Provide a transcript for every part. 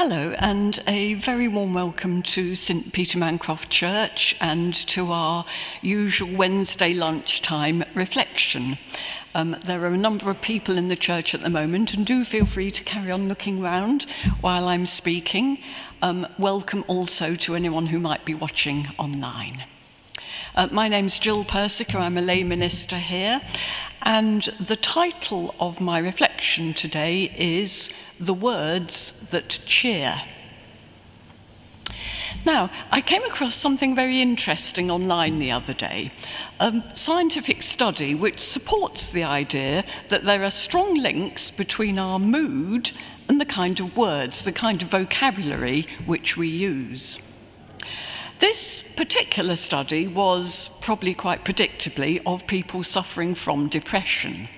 Hello, and a very warm welcome to St Peter Mancroft Church and to our usual Wednesday lunchtime reflection. There are a number of people in the church at the moment, and do feel free to carry on looking round while I'm speaking. Welcome also to anyone who might be watching online. My name's Gill Persicke, I'm a lay minister here, and the title of my reflection today is The Words That Cheer. Now, I came across something very interesting online the other day, a scientific study which supports the idea that there are strong links between our mood and the kind of words, the kind of vocabulary which we use. This particular study was, probably quite predictably, of people suffering from depression.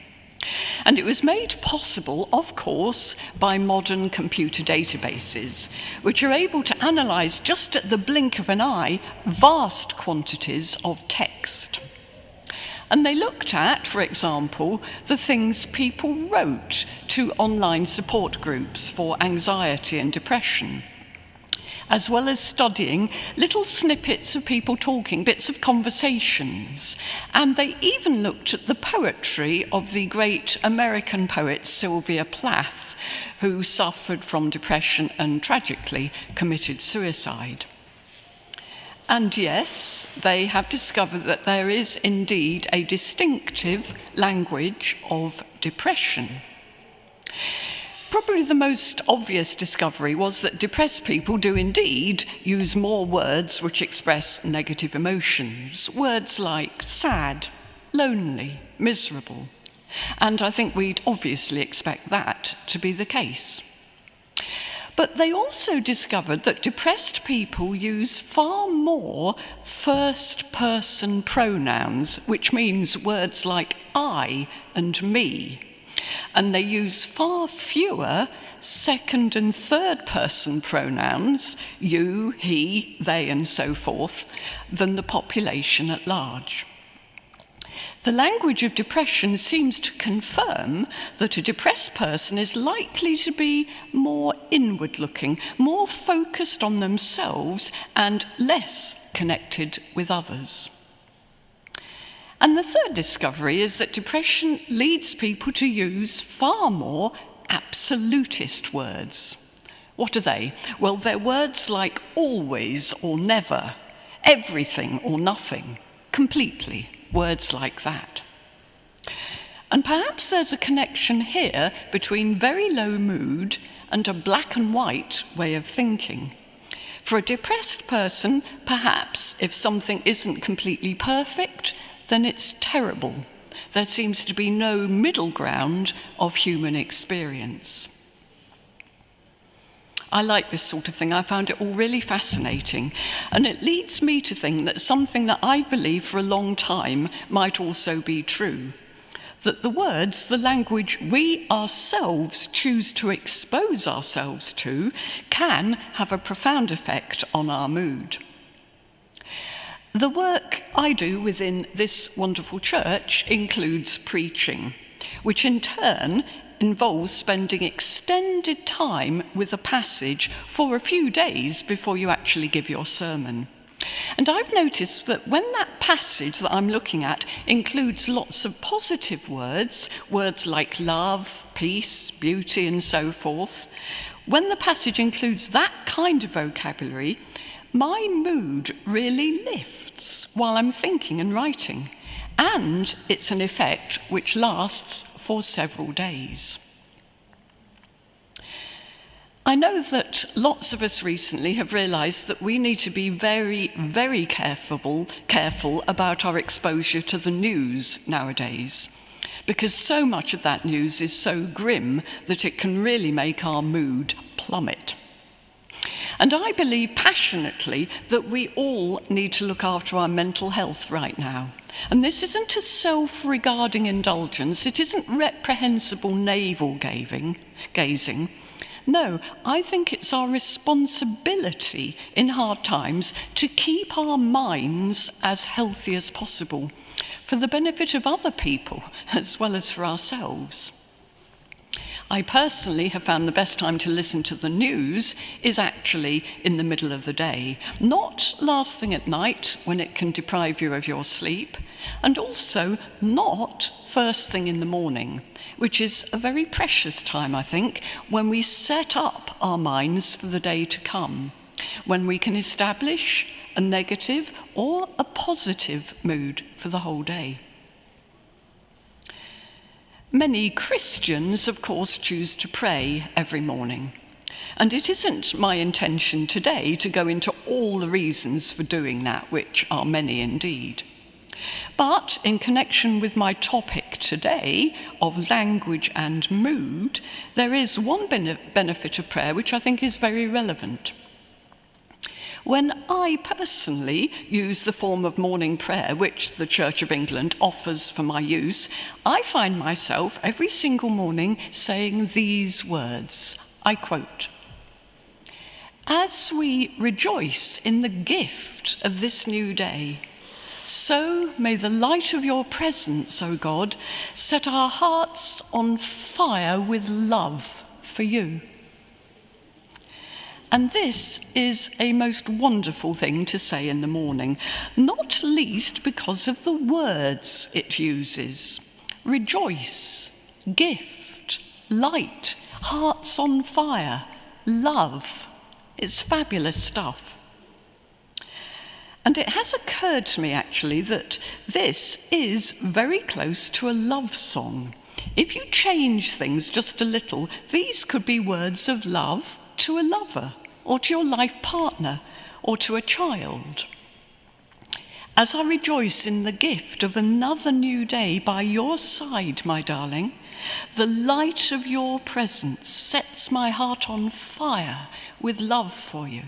And it was made possible, of course, by modern computer databases, which are able to analyse just at the blink of an eye vast quantities of text. And they looked at, for example, the things people wrote to online support groups for anxiety and depression, as well as studying little snippets of people talking, bits of conversations. And they even looked at the poetry of the great American poet Sylvia Plath, who suffered from depression and tragically committed suicide. And yes, they have discovered that there is indeed a distinctive language of depression. Probably the most obvious discovery was that depressed people do indeed use more words which express negative emotions, words like sad, lonely, miserable. And I think we'd obviously expect that to be the case. But they also discovered that depressed people use far more first-person pronouns, which means words like I and me. And they use far fewer second and third person pronouns, you, he, they, and so forth, than the population at large. The language of depression seems to confirm that a depressed person is likely to be more inward-looking, more focused on themselves, and less connected with others. And the third discovery is that depression leads people to use far more absolutist words. What are they? Well, they're words like always or never, everything or nothing, completely, words like that. And perhaps there's a connection here between very low mood and a black and white way of thinking. For a depressed person, perhaps if something isn't completely perfect, then it's terrible. There seems to be no middle ground of human experience. I like this sort of thing. I found it all really fascinating. And it leads me to think that something that I believe for a long time might also be true. That the words, the language we ourselves choose to expose ourselves to, can have a profound effect on our mood. The work I do within this wonderful church includes preaching, which in turn involves spending extended time with a passage for a few days before you actually give your sermon. And I've noticed that when that passage that I'm looking at includes lots of positive words, words like love, peace, beauty, and so forth, when the passage includes that kind of vocabulary, my mood really lifts while I'm thinking and writing, and it's an effect which lasts for several days. I know that lots of us recently have realised that we need to be very, very careful about our exposure to the news nowadays, because so much of that news is so grim that it can really make our mood plummet. And I believe passionately that we all need to look after our mental health right now. And this isn't a self-regarding indulgence, it isn't reprehensible navel-gazing. No, I think it's our responsibility in hard times to keep our minds as healthy as possible, for the benefit of other people as well as for ourselves. I personally have found the best time to listen to the news is actually in the middle of the day, not last thing at night when it can deprive you of your sleep, and also not first thing in the morning, which is a very precious time, I think, when we set up our minds for the day to come, when we can establish a negative or a positive mood for the whole day. Many Christians, of course, choose to pray every morning. And it isn't my intention today to go into all the reasons for doing that, which are many indeed. But in connection with my topic today of language and mood, there is one benefit of prayer which I think is very relevant. When I personally use the form of morning prayer which the Church of England offers for my use, I find myself every single morning saying these words. I quote, "As we rejoice in the gift of this new day, so may the light of your presence, O God, set our hearts on fire with love for you." And this is a most wonderful thing to say in the morning, not least because of the words it uses. Rejoice, gift, light, hearts on fire, love. It's fabulous stuff. And it has occurred to me actually that this is very close to a love song. If you change things just a little, these could be words of love to a lover, or to your life partner, or to a child. As I rejoice in the gift of another new day by your side, my darling, the light of your presence sets my heart on fire with love for you.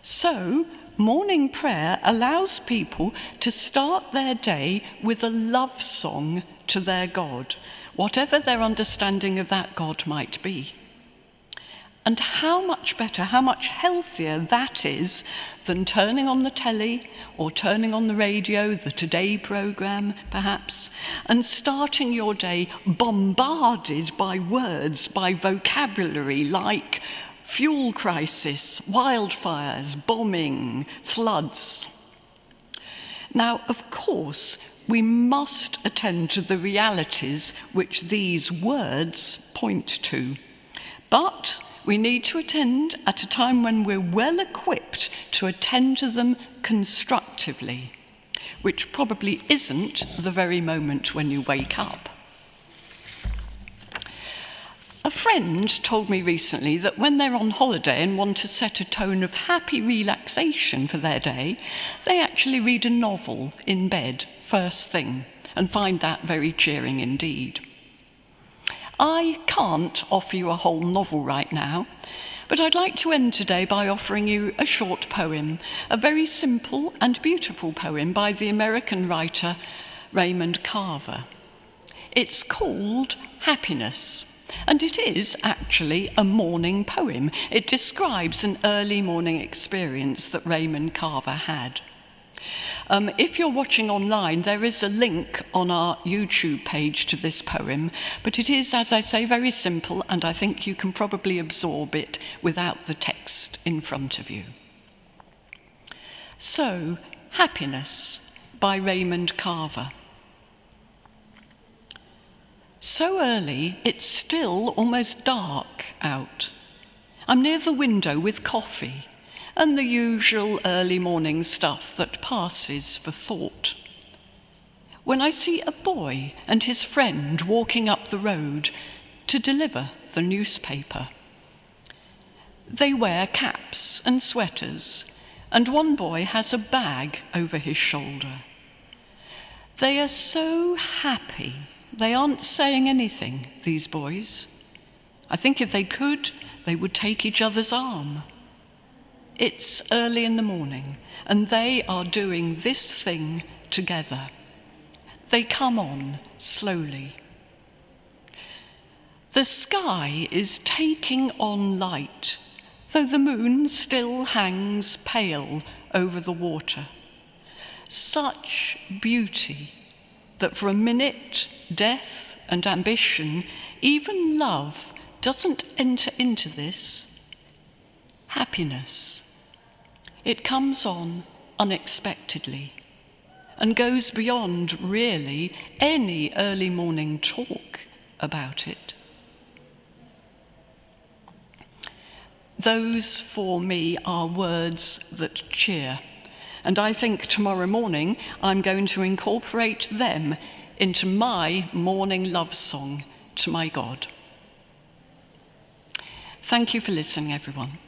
So, morning prayer allows people to start their day with a love song to their God, whatever their understanding of that God might be. And how much better, how much healthier that is than turning on the telly or turning on the radio, the Today programme perhaps, and starting your day bombarded by words, by vocabulary like fuel crisis, wildfires, bombing, floods. Now, of course, we must attend to the realities which these words point to, but we need to attend at a time when we're well equipped to attend to them constructively, which probably isn't the very moment when you wake up. A friend told me recently that when they're on holiday and want to set a tone of happy relaxation for their day, they actually read a novel in bed first thing and find that very cheering indeed. I can't offer you a whole novel right now, but I'd like to end today by offering you a short poem, a very simple and beautiful poem by the American writer Raymond Carver. It's called Happiness, and it is actually a morning poem. It describes an early morning experience that Raymond Carver had. If you're watching online, there is a link on our YouTube page to this poem, but it is, as I say, very simple, and I think you can probably absorb it without the text in front of you. So, Happiness by Raymond Carver. So early, it's still almost dark out. I'm near the window with coffee and the usual early morning stuff that passes for thought, when I see a boy and his friend walking up the road to deliver the newspaper. They wear caps and sweaters, and one boy has a bag over his shoulder. They are so happy. They aren't saying anything, these boys. I think if they could, they would take each other's arm. It's early in the morning, and they are doing this thing together. They come on slowly. The sky is taking on light, though the moon still hangs pale over the water. Such beauty, that for a minute, death and ambition, even love, doesn't enter into this. Happiness. It comes on unexpectedly and goes beyond, really, any early morning talk about it. Those, for me, are words that cheer, and I think tomorrow morning I'm going to incorporate them into my morning love song to my God. Thank you for listening, everyone.